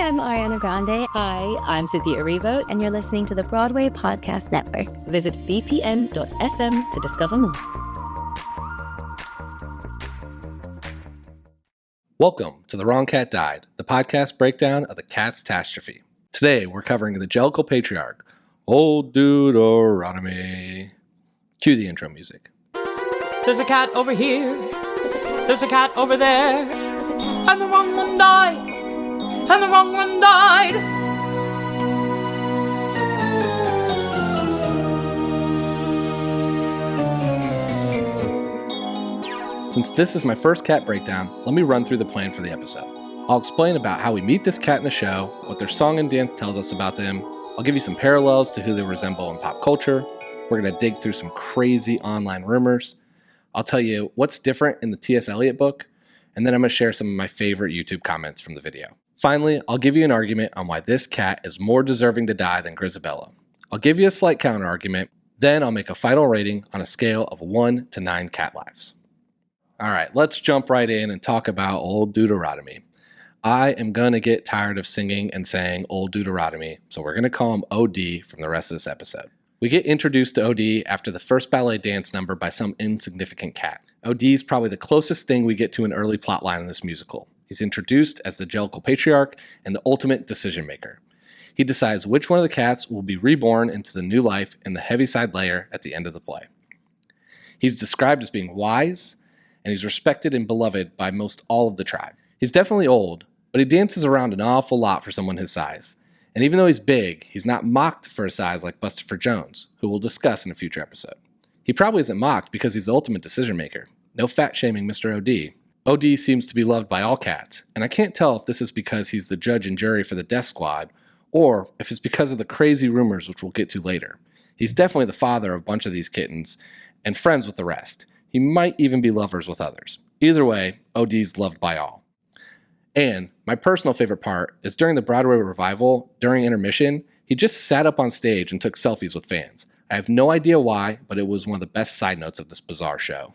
I'm Ariana Grande. Hi, I'm Cynthia Erivo, And you're listening to the Broadway Podcast Network. Visit bpn.fm to discover more. Welcome to The Wrong Cat Died, the podcast breakdown of the Catastrophe. Today, we're covering the Jellicle Patriarch Old Deuteronomy. Cue the intro music. There's a cat over here. There's a cat over there. And the wrong one died. And the wrong one died. Since this is my first cat breakdown, let me run through the plan for the episode. I'll explain about how we meet this cat in the show, what their song and dance tells us about them. I'll give you some parallels to who they resemble in pop culture. We're going to dig through some crazy online rumors. I'll tell you what's different in the T.S. Eliot book, and then I'm going to share some of my favorite YouTube comments from the video. Finally, I'll give you an argument on why this cat is more deserving to die than Grisabella. I'll give you a slight counter-argument, then I'll make a final rating on a scale of 1 to 9 cat lives. Alright, let's jump right in and talk about Old Deuteronomy. I am going to get tired of singing and saying Old Deuteronomy, so we're going to call him OD from the rest of this episode. We get introduced to OD after the first ballet dance number by some insignificant cat. OD is probably the closest thing we get to an early plotline in this musical. He's introduced as the Jellicle Patriarch and the ultimate decision maker. He decides which one of the cats will be reborn into the new life in the Heaviside Layer at the end of the play. He's described as being wise, and he's respected and beloved by most all of the tribe. He's definitely old, but he dances around an awful lot for someone his size. And even though he's big, he's not mocked for his size like Buster Jones, who we'll discuss in a future episode. He probably isn't mocked because he's the ultimate decision maker. No fat shaming Mr. OD. OD seems to be loved by all cats, and I can't tell if this is because he's the judge and jury for the death squad, or if it's because of the crazy rumors which we'll get to later. He's definitely the father of a bunch of these kittens, and friends with the rest. He might even be lovers with others. Either way, OD's loved by all. And my personal favorite part is during the Broadway revival, during intermission, he just sat up on stage and took selfies with fans. I have no idea why, but it was one of the best side notes of this bizarre show.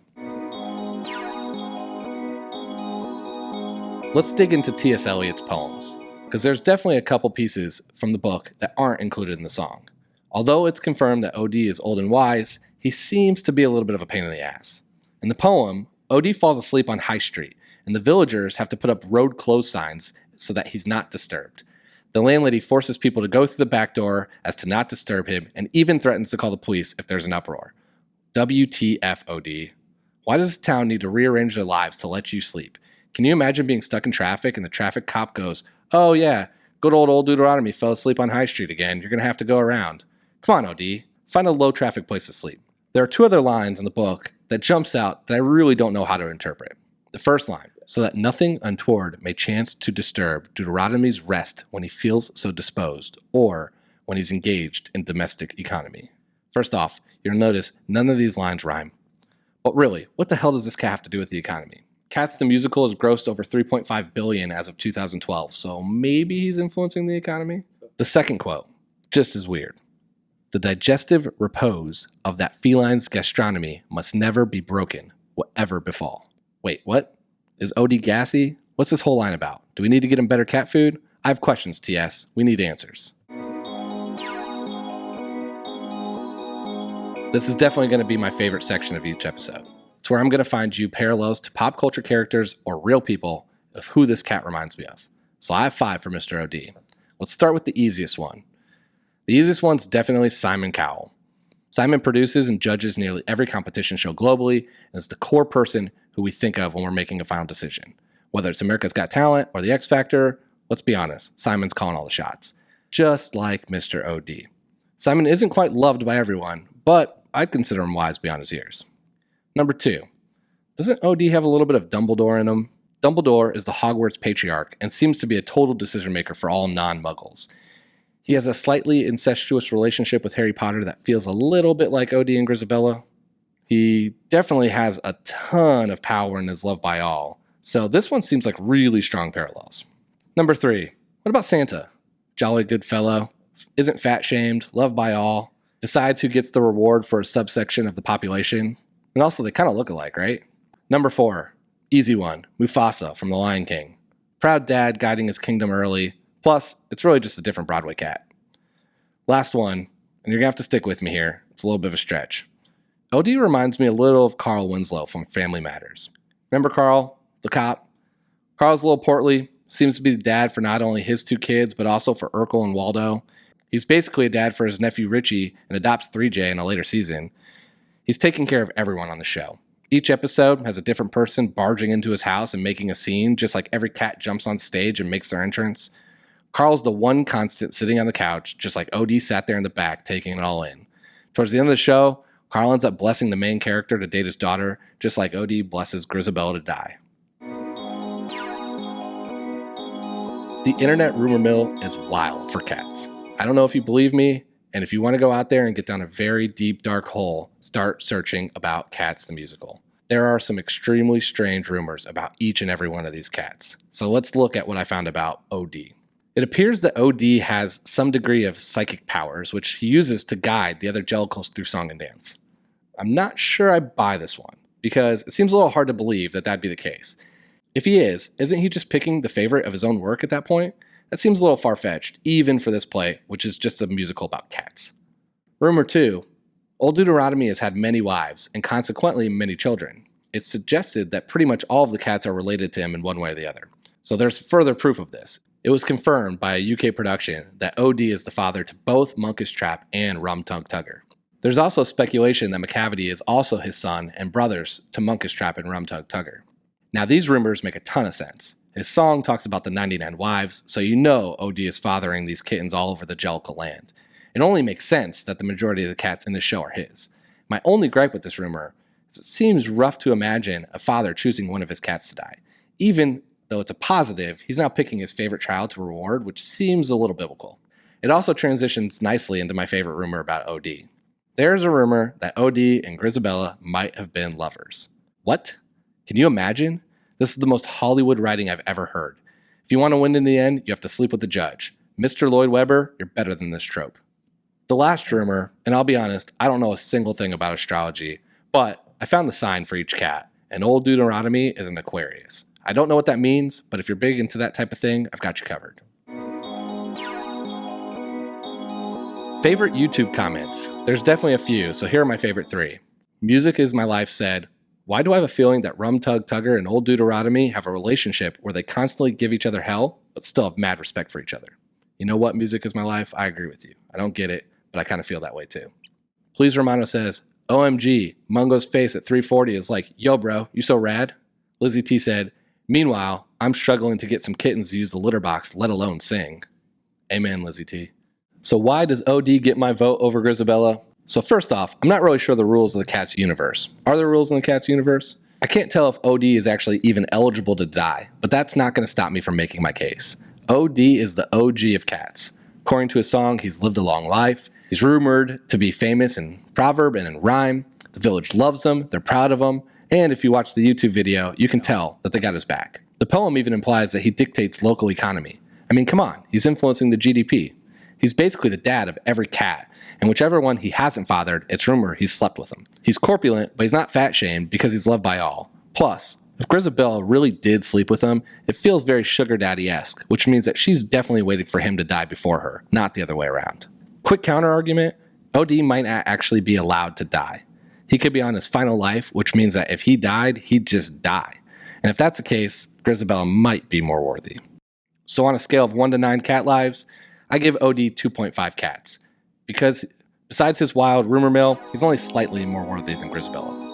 Let's dig into T.S. Eliot's poems, because there's definitely a couple pieces from the book that aren't included in the song. Although it's confirmed that OD is old and wise, he seems to be a little bit of a pain in the ass. In the poem, OD falls asleep on High Street, and the villagers have to put up road closed signs so that he's not disturbed. The landlady forces people to go through the back door as to not disturb him, and even threatens to call the police if there's an uproar. WTF, OD. Why does the town need to rearrange their lives to let you sleep? Can you imagine being stuck in traffic and the traffic cop goes, "Oh yeah, good old Deuteronomy fell asleep on High Street again. You're going to have to go around. Come on, OD. Find a low traffic place to sleep." There are two other lines in the book that jumps out that I really don't know how to interpret. The first line, "So that nothing untoward may chance to disturb Deuteronomy's rest when he feels so disposed, or when he's engaged in domestic economy." First off, you'll notice none of these lines rhyme. But really, what the hell does this cat have to do with the economy? Cats the Musical has grossed over $3.5 billion as of 2012, so maybe he's influencing the economy? The second quote, just as weird. "The digestive repose of that feline's gastronomy must never be broken, whatever befall." Wait, what? Is OD gassy? What's this whole line about? Do we need to get him better cat food? I have questions, TS. We need answers. This is definitely going to be my favorite section of each episode. It's where I'm going to find you parallels to pop culture characters or real people of who this cat reminds me of. So I have 5 for Mr. OD. Let's start with the easiest one. The easiest one's definitely Simon Cowell. Simon produces and judges nearly every competition show globally, and is the core person who we think of when we're making a final decision. Whether it's America's Got Talent or The X Factor, let's be honest, Simon's calling all the shots. Just like Mr. OD. Simon isn't quite loved by everyone, but I'd consider him wise beyond his years. Number 2. Doesn't OD have a little bit of Dumbledore in him? Dumbledore is the Hogwarts patriarch and seems to be a total decision maker for all non-muggles. He has a slightly incestuous relationship with Harry Potter that feels a little bit like OD and Grisabella. He definitely has a ton of power and is loved by all. So this one seems like really strong parallels. Number 3. What about Santa? Jolly good fellow, isn't fat shamed, loved by all, decides who gets the reward for a subsection of the population. And also they kind of look alike, right? Number 4. Easy one. Mufasa from The Lion King. Proud dad guiding his kingdom early, Plus, it's really just a different Broadway cat. Last one, and you're going to have to stick with me here. It's a little bit of a stretch. OD reminds me a little of Carl Winslow from Family Matters. Remember Carl, the cop? Carl's a little portly, seems to be the dad for not only his 2 kids, but also for Urkel and Waldo. He's basically a dad for his nephew Richie and adopts 3J in a later season. He's taking care of everyone on the show. Each episode has a different person barging into his house and making a scene, just like every cat jumps on stage and makes their entrance. Carl's the one constant sitting on the couch, just like OD sat there in the back taking it all in. Towards the end of the show, Carl ends up blessing the main character to date his daughter, just like OD blesses Grisabella to die. The internet rumor mill is wild for cats. I don't know if you believe me, and if you want to go out there and get down a very deep, dark hole, start searching about Cats the Musical. There are some extremely strange rumors about each and every one of these cats. So let's look at what I found about OD. It appears that OD has some degree of psychic powers, which he uses to guide the other Jellicles through song and dance. I'm not sure I buy this one, because it seems a little hard to believe that that'd be the case. If he is, isn't he just picking the favorite of his own work at that point? That seems a little far-fetched, even for this play, which is just a musical about cats. Rumor 2. Old Deuteronomy has had many wives, and consequently many children. It's suggested that pretty much all of the cats are related to him in one way or the other. So there's further proof of this. It was confirmed by a UK production that OD is the father to both Monkish Trap and Rum Tunk Tugger. There's also speculation that McCavity is also his son and brothers to Monkish Trap and Rum Tunk Tugger. Now these rumors make a ton of sense. His song talks about the 99 wives, so you know OD is fathering these kittens all over the Jellicle land. It only makes sense that the majority of the cats in the show are his. My only gripe with this rumor is it seems rough to imagine a father choosing one of his cats to die. Even though it's a positive, he's now picking his favorite child to reward, which seems a little biblical. It also transitions nicely into my favorite rumor about OD. There's a rumor that OD and Grisabella might have been lovers. What? Can you imagine? This is the most Hollywood writing I've ever heard. If you want to win in the end, you have to sleep with the judge. Mr. Lloyd Webber, you're better than this trope. The last rumor, and I'll be honest, I don't know a single thing about astrology, but I found the sign for each cat, and Old Deuteronomy is an Aquarius. I don't know what that means, but if you're big into that type of thing, I've got you covered. Favorite YouTube comments. There's definitely a few, so here are my favorite 3. Music is My Life said, "Why do I have a feeling that Rum Tug Tugger and Old Deuteronomy have a relationship where they constantly give each other hell, but still have mad respect for each other?" You know what, Music is My Life? I agree with you. I don't get it, but I kind of feel that way too. Please Romano says, "OMG, Mungo's face at 340 is like, yo bro, you so rad." Lizzie T said, "Meanwhile, I'm struggling to get some kittens to use the litter box, let alone sing." Amen, Lizzie T. So why does OD get my vote over Grisabella? So first off, I'm not really sure the rules of the Cats universe. Are there rules in the Cats universe? I can't tell if OD is actually even eligible to die, but that's not going to stop me from making my case. OD is the OG of cats. According to his song, he's lived a long life. He's rumored to be famous in proverb and in rhyme. The village loves him, they're proud of him, and if you watch the YouTube video, you can tell that they got his back. The poem even implies that he dictates local economy. I mean, come on, he's influencing the GDP. He's basically the dad of every cat, and whichever one he hasn't fathered, it's rumored he's slept with them. He's corpulent, but he's not fat-shamed because he's loved by all. Plus, if Grisabella really did sleep with him, it feels very sugar daddy-esque, which means that she's definitely waiting for him to die before her, not the other way around. Quick counter-argument, OD might not actually be allowed to die. He could be on his final life, which means that if he died, he'd just die. And if that's the case, Grisabella might be more worthy. So on a scale of 1 to 9 cat lives, I give OD 2.5 cats, because besides his wild rumor mill, he's only slightly more worthy than Grisabella.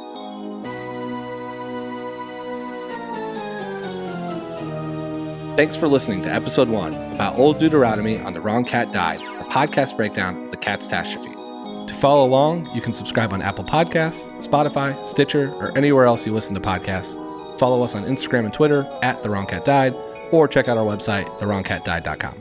Thanks for listening to episode 1 about Old Deuteronomy on The Wrong Cat Died, a podcast breakdown of the Catastrophe. To follow along, you can subscribe on Apple Podcasts, Spotify, Stitcher, or anywhere else you listen to podcasts. Follow us on Instagram and Twitter @TheWrongCatDied, or check out our website, thewrongcatdied.com.